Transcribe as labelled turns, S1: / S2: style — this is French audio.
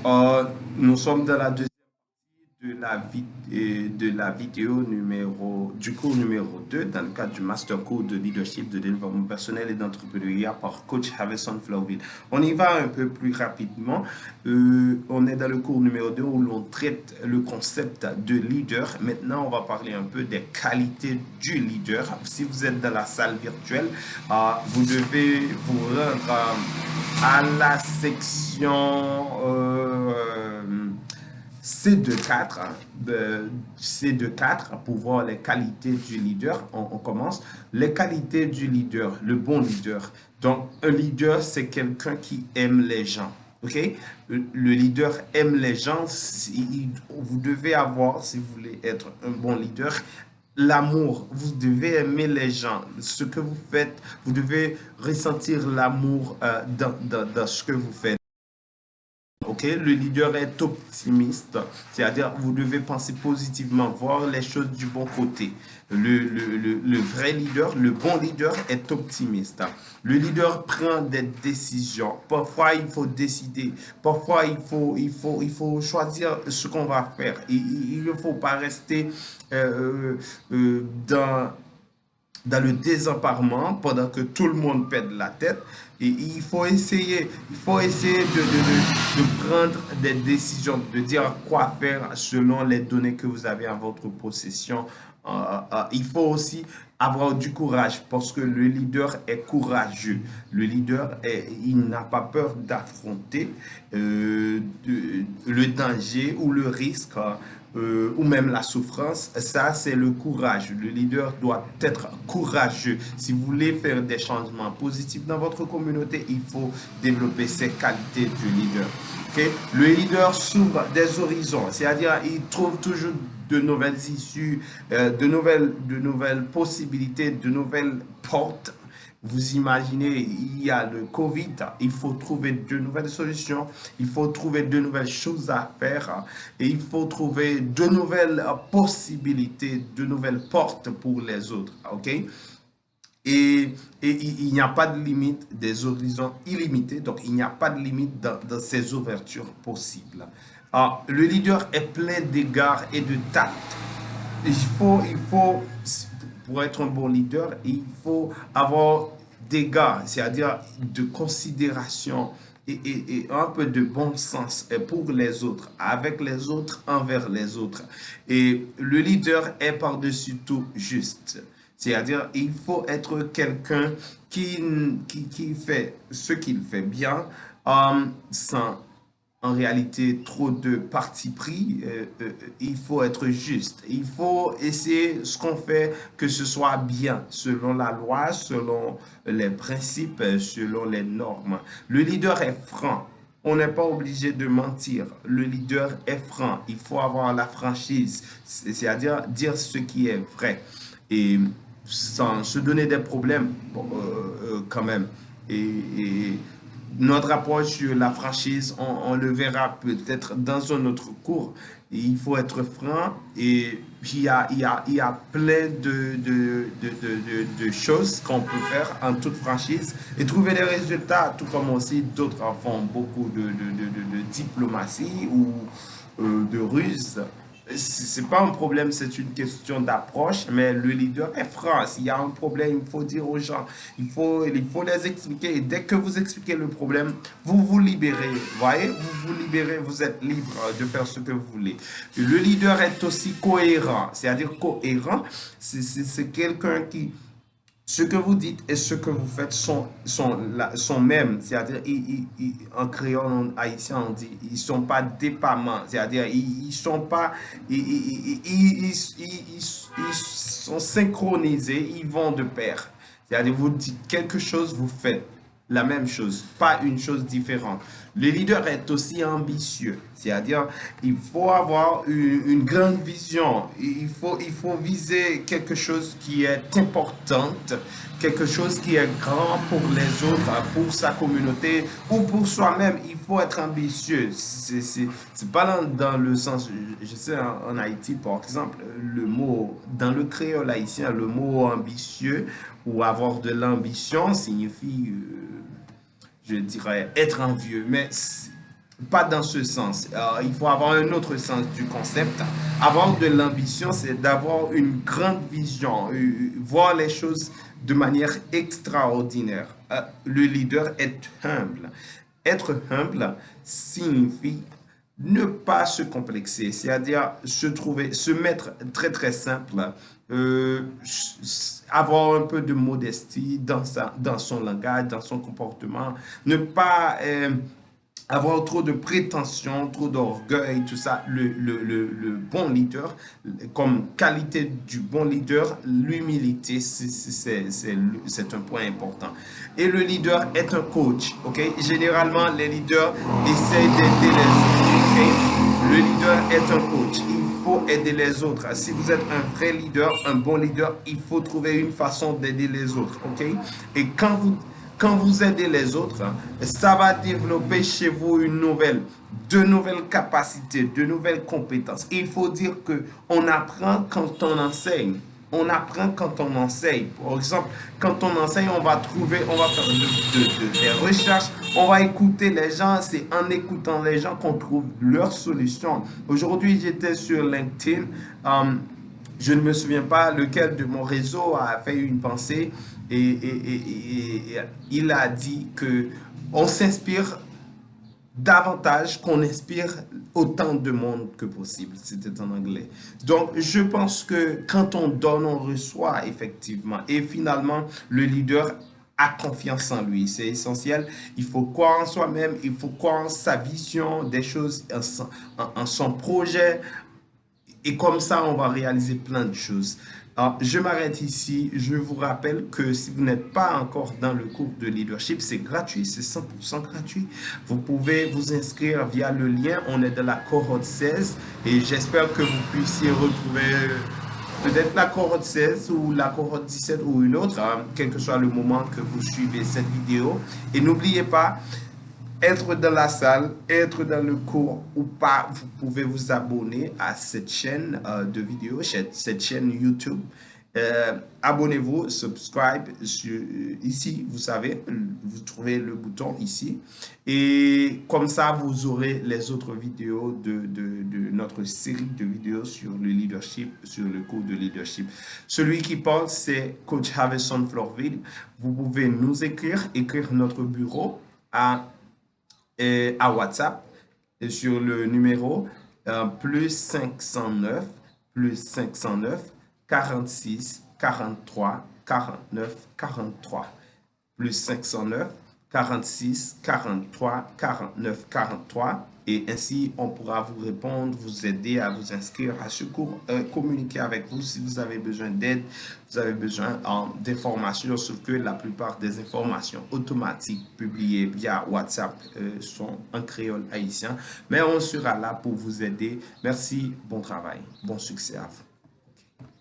S1: Nous sommes dans la deuxième de la vidéo du cours numéro 2 dans le cadre du Master Cours de Leadership, de développement personnel et d'entrepreneuriat par coach Harrison Florville. On y va un peu plus rapidement. On est dans le cours numéro 2 où l'on traite le concept de leader. Maintenant, on va parler un peu des qualités du leader. Si vous êtes dans la salle virtuelle, vous devez vous rendre à la section C24, C24 pour voir les qualités du leader. On commence. Les qualités du leader, le bon leader. Donc, un leader, c'est quelqu'un qui aime les gens. OK? Le leader aime les gens. Vous devez avoir, si vous voulez être un bon leader, l'amour. Vous devez aimer les gens. Ce que vous faites, vous devez ressentir l'amour dans ce que vous faites. Ok, le leader est optimiste, c'est-à-dire vous devez penser positivement, voir les choses du bon côté. Le vrai leader, le bon leader est optimiste. Le leader prend des décisions. Parfois, il faut décider. Parfois, il faut choisir ce qu'on va faire. Il ne faut pas rester dans le désemparement pendant que tout le monde perd la tête. Et il faut essayer de prendre des décisions, de dire quoi faire selon les données que vous avez en votre possession. Il faut aussi avoir du courage parce que le leader est courageux. Le leader, il n'a pas peur d'affronter le danger ou le risque ou même la souffrance. Ça, c'est le courage. Le leader doit être courageux. Si vous voulez faire des changements positifs dans votre communauté, il faut développer ces qualités du leader. Okay? Le leader s'ouvre des horizons, c'est-à-dire il trouve toujours de nouvelles issues, de nouvelles possibilités, de nouvelles portes. Vous imaginez, il y a le Covid, il faut trouver de nouvelles solutions, il faut trouver de nouvelles choses à faire et il faut trouver de nouvelles possibilités, de nouvelles portes pour les autres. OK? Et il n'y a pas de limite, des horizons illimités, donc il n'y a pas de limite dans ces ouvertures possibles. Le leader est plein d'égards et de tact. Il faut, pour être un bon leader, il faut avoir d'égards, c'est-à-dire de considération et un peu de bon sens pour les autres, avec les autres, envers les autres. Et le leader est par-dessus tout juste. C'est-à-dire, il faut être quelqu'un qui fait ce qu'il fait bien, sans en réalité trop de parti pris. Il faut être juste. Il faut essayer ce qu'on fait, que ce soit bien, selon la loi, selon les principes, selon les normes. Le leader est franc. On n'est pas obligé de mentir. Le leader est franc. Il faut avoir la franchise, c'est-à-dire dire ce qui est vrai. Et sans se donner des problèmes, bon, quand même. Et notre approche sur la franchise, on le verra peut-être dans un autre cours. Il faut être franc et puis il y a plein de choses qu'on peut faire en toute franchise et trouver des résultats, tout comme aussi d'autres en font beaucoup de diplomatie ou de ruse. C'est pas un problème, c'est une question d'approche, mais le leader est franc. S'il y a un problème, il faut dire aux gens, il faut les expliquer. Et dès que vous expliquez le problème, vous vous libérez. Vous voyez, vous vous libérez, vous êtes libre de faire ce que vous voulez. Le leader est aussi cohérent. C'est-à-dire cohérent, c'est quelqu'un qui ce que vous dites et ce que vous faites sont mêmes. C'est-à-dire, en créole en haïtien, on dit, ils ne sont pas dépendants. C'est-à-dire, ils sont pas, ils sont synchronisés, ils vont de pair. C'est-à-dire, vous dites quelque chose, vous faites la même chose, pas une chose différente. Le leader est aussi ambitieux, c'est-à-dire il faut avoir une grande vision, il faut viser quelque chose qui est important, quelque chose qui est grand pour les autres, pour sa communauté ou pour soi-même. Il faut être ambitieux. C'est pas dans le sens, je sais en Haïti par exemple, le mot, dans le créole haïtien, le mot ambitieux ou avoir de l'ambition signifie je dirais, être envieux. Mais pas dans ce sens. Il faut avoir un autre sens du concept. Avoir de l'ambition, c'est d'avoir une grande vision, voir les choses de manière extraordinaire. Le leader est humble. Être humble signifie ne pas se complexer, c'est-à-dire se mettre très très simple, euh, avoir un peu de modestie dans son langage, dans son comportement, ne pas avoir trop de prétention, trop d'orgueil, tout ça. Le bon leader, comme qualité du bon leader, l'humilité, c'est un point important. Et le leader est un coach, ok? Généralement, les leaders essayent d'aider les autres, ok? Le leader est un coach. Il faut aider les autres. Si vous êtes un vrai leader, un bon leader, il faut trouver une façon d'aider les autres, ok? Et quand vous aidez les autres, ça va développer chez vous de nouvelles capacités, de nouvelles compétences. Il faut dire que on apprend quand on enseigne. On apprend quand on enseigne. Par exemple, quand on enseigne, on va faire des recherches, on va écouter les gens. C'est en écoutant les gens qu'on trouve leurs solutions. Aujourd'hui, j'étais sur LinkedIn. Je ne me souviens pas lequel de mon réseau a fait une pensée et il a dit que on s'inspire davantage qu'on inspire autant de monde que possible. C'était en anglais. Donc, je pense que quand on donne, on reçoit effectivement. Et finalement, le leader a confiance en lui. C'est essentiel. Il faut croire en soi-même. Il faut croire en sa vision des choses, en son projet, et comme ça, on va réaliser plein de choses. Alors, je m'arrête ici. Je vous rappelle que si vous n'êtes pas encore dans le cours de leadership, c'est gratuit, c'est 100% gratuit. Vous pouvez vous inscrire via le lien. On est dans la cohorte 16 et j'espère que vous puissiez retrouver peut-être la cohorte 16 ou la cohorte 17 ou une autre, hein, quel que soit le moment que vous suivez cette vidéo. Et n'oubliez pas, être dans la salle, être dans le cours ou pas, vous pouvez vous abonner à cette chaîne de vidéos, cette chaîne YouTube. Abonnez-vous, subscribe ici, vous savez, vous trouvez le bouton ici. Et comme ça, vous aurez les autres vidéos de notre série de vidéos sur le leadership, sur le cours de leadership. Celui qui parle, c'est Coach Harrison Florville. Vous pouvez nous écrire notre bureau à WhatsApp sur le numéro plus 509 46 43 49 43 plus 509 46 43 49 43 et ainsi on pourra vous répondre, vous aider à vous inscrire à ce cours, communiquer avec vous si vous avez besoin d'aide, vous avez besoin d'informations, sauf que la plupart des informations automatiques publiées via WhatsApp sont en créole haïtien, mais on sera là pour vous aider. Merci, bon travail, bon succès à vous.